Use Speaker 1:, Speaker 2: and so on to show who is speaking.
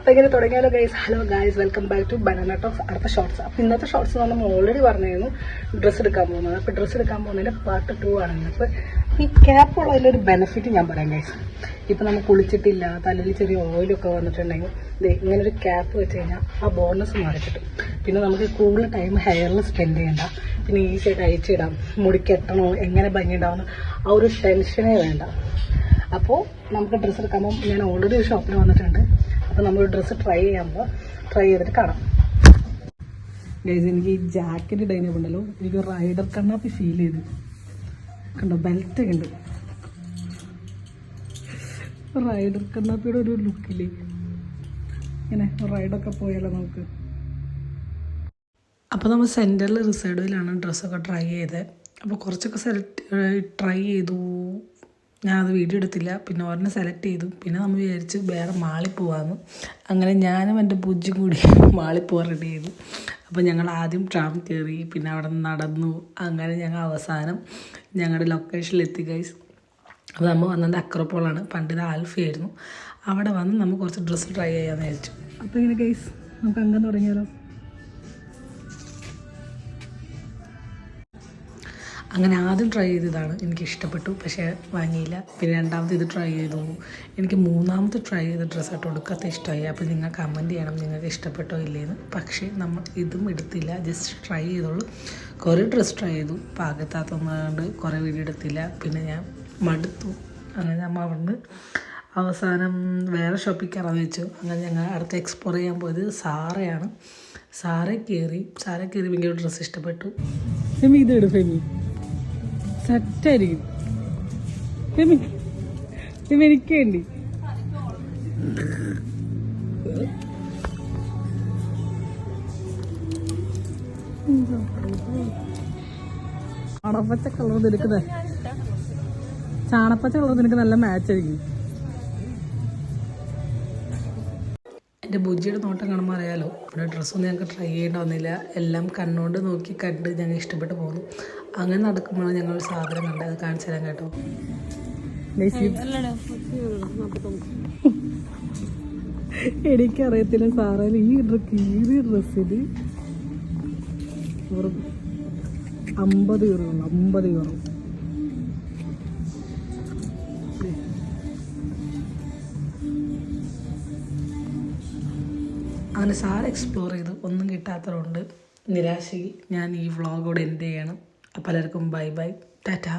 Speaker 1: അപ്പോൾ ഇങ്ങനെ തുടങ്ങിയാലോ guys. Hello guys, welcome back to Banana Talks. അടുത്ത ഷോർട്സ്. അപ്പോൾ ഇന്നത്തെ ഷോർട്സ് നമ്മൾ ഓൾറെഡി പറഞ്ഞിരുന്നു ഡ്രസ്സ് എടുക്കാൻ പോകുന്നത്. അപ്പോൾ ഡ്രസ്സ് എടുക്കാൻ പോകുന്നതിൻ്റെ പാർട്ട് 2 ആണ്. അപ്പോൾ ഈ ക്യാപ്പ് ഉള്ളതിലൊരു ബെനിഫിറ്റ് ഞാൻ പറയാം ഗൈസ്. ഇപ്പം നമ്മൾ കുളിച്ചിട്ടില്ല, തലയിൽ ചെറിയ ഓയിലൊക്കെ വന്നിട്ടുണ്ടെങ്കിൽ ഇങ്ങനൊരു ക്യാപ്പ് വെച്ച് കഴിഞ്ഞാൽ ആ ബോണസ് മാറി കിട്ടും. പിന്നെ നമുക്ക് കൂടുതൽ ടൈം ഹെയറിൽ സ്പെൻഡ് ചെയ്യണ്ട. പിന്നെ ഈസിയായിട്ട് അയച്ചിടാം. മുടി കെട്ടണോ, എങ്ങനെ ഭംഗി ഉണ്ടാവുന്നു, ആ ഒരു ടെൻഷനേ വേണ്ട. അപ്പോൾ നമുക്ക് ഡ്രസ്സ് എടുക്കുമ്പോൾ ഞാൻ ഓൾറെഡി ഒരു ഷോപ്പിൽ വന്നിട്ടുണ്ട്. അപ്പോൾ നമ്മൾ ഡ്രസ്സ് ട്രൈ ചെയ്തിട്ട് കാണാം ഗൈസ്. എനിക്ക് ഈ ജാക്കറ്റ് ഡൈനപ്പ് ഉണ്ടല്ലോ, എനിക്ക് റൈഡർ കണ്ണാപ്പി ഫീൽ ചെയ്തു. കണ്ടോ, ബെൽറ്റ് ഉണ്ട്. റൈഡർ കണ്ണാപ്പിയുടെ ഒരു ലുക്കില്ലേ, ഇങ്ങനെ റൈഡൊക്കെ പോയാലോ നമുക്ക്. അപ്പോൾ നമ്മൾ സെൻറ്ററിൽ റിസൈഡിലാണ് ഡ്രസ്സൊക്കെ ട്രൈ ചെയ്തത്. അപ്പോൾ കുറച്ചൊക്കെ ട്രൈ ചെയ്തു. ഞാനത് വീഡിയോ എടുത്തില്ല. പിന്നെ ഒരെണ്ണം സെലക്ട് ചെയ്തു. പിന്നെ നമ്മൾ വിചാരിച്ച് വേറെ മാളിൽ പോകാമെന്ന്. അങ്ങനെ ഞാനും എൻ്റെ പൂജ്യം കൂടി മാളിൽ പോകാൻ റെഡി ചെയ്തു. അപ്പോൾ ഞങ്ങൾ ആദ്യം ട്രാം കയറി, പിന്നെ അവിടെ നിന്ന് നടന്നു. അങ്ങനെ ഞങ്ങൾ അവസാനം ഞങ്ങളുടെ ലൊക്കേഷനിലെത്തി ഗൈസ്. അപ്പോൾ നമ്മൾ വന്നത് അക്രോപോളാണ്. പണ്ട് ഇത് ആൽഫയായിരുന്നു. അവിടെ വന്ന് നമ്മൾ കുറച്ച് ഡ്രസ്സ് ട്രൈ ചെയ്യാമെന്ന് വിചാരിച്ചു. അപ്പോൾ ഇങ്ങനെ ഗൈസ് നമുക്ക് അങ്ങനെ തുടങ്ങിയാലോ. അങ്ങനെ ആദ്യം ട്രൈ ചെയ്തതാണ്, എനിക്ക് ഇഷ്ടപ്പെട്ടു, പക്ഷേ വാങ്ങിയില്ല. പിന്നെ രണ്ടാമത് ഇത് ട്രൈ ചെയ്തു. എനിക്ക് മൂന്നാമത് ട്രൈ ചെയ്ത ഡ്രസ്സായിട്ട് ഒടുക്കത്തെ ഇഷ്ടമായി. അപ്പോൾ നിങ്ങൾ കമൻറ്റ് ചെയ്യണം നിങ്ങൾക്ക് ഇഷ്ടപ്പെട്ടോ ഇല്ലേന്ന്. പക്ഷേ നമ്മൾ ഇതും എടുത്തില്ല, ജസ്റ്റ് ട്രൈ ചെയ്തോളൂ. കുറേ ഡ്രസ്സ് ട്രൈ ചെയ്തു, പാകത്താത്തതുകൊണ്ട് കുറേ വീഡിയോ എടുത്തില്ല. പിന്നെ ഞാൻ മടുത്തു. അങ്ങനെ നമ്മൾ അവിടുന്ന് അവസാനം വേറെ ഷോപ്പിൽ കയറാമെന്ന് വെച്ചു. അങ്ങനെ ഞങ്ങൾ അടുത്ത് എക്സ്പ്ലോർ ചെയ്യാൻ പോയത് സാറയാണ്. സാറ കയറി ഭയങ്കര ഡ്രസ്സ് ഇഷ്ടപ്പെട്ടു. ഇതെടു ഫെമി, സെറ്റായിരിക്കും. എനിക്ക് വേണ്ടി ചാണപ്പച്ച കളർ നിനക്ക് നല്ല മാച്ചായിരിക്കും. എൻ്റെ ബുജിയുടെ നോട്ടം കാണുമ്പോൾ അറിയാലോ. പിന്നെ ഡ്രസ്സൊന്നും ഞങ്ങൾക്ക് ട്രൈ ചെയ്യേണ്ട വന്നില്ല. എല്ലാം കണ്ണുകൊണ്ട് നോക്കി കണ്ട് ഞങ്ങൾ ഇഷ്ടപ്പെട്ട് പോകുന്നു. അങ്ങനെ നടക്കുമ്പോഴാണ് ഞങ്ങൾ സാധനം കണ്ടത്. അത് കാണിച്ചു തരാം കേട്ടോ. എനിക്കറിയത്തില്ല സാറേൽ ഈ ഡ്രസ്സിന് വെറും 50 യൂറോ. 50 യൂറോ. അങ്ങനെ സാർ എക്സ്പ്ലോർ ചെയ്തു. ഒന്നും കിട്ടാത്തതുകൊണ്ട് നിരാശയിൽ ഞാൻ ഈ വ്ളോഗോട് എൻഡ് ചെയ്യണം. പലർക്കും ബൈ ബൈ, ടാറ്റാ.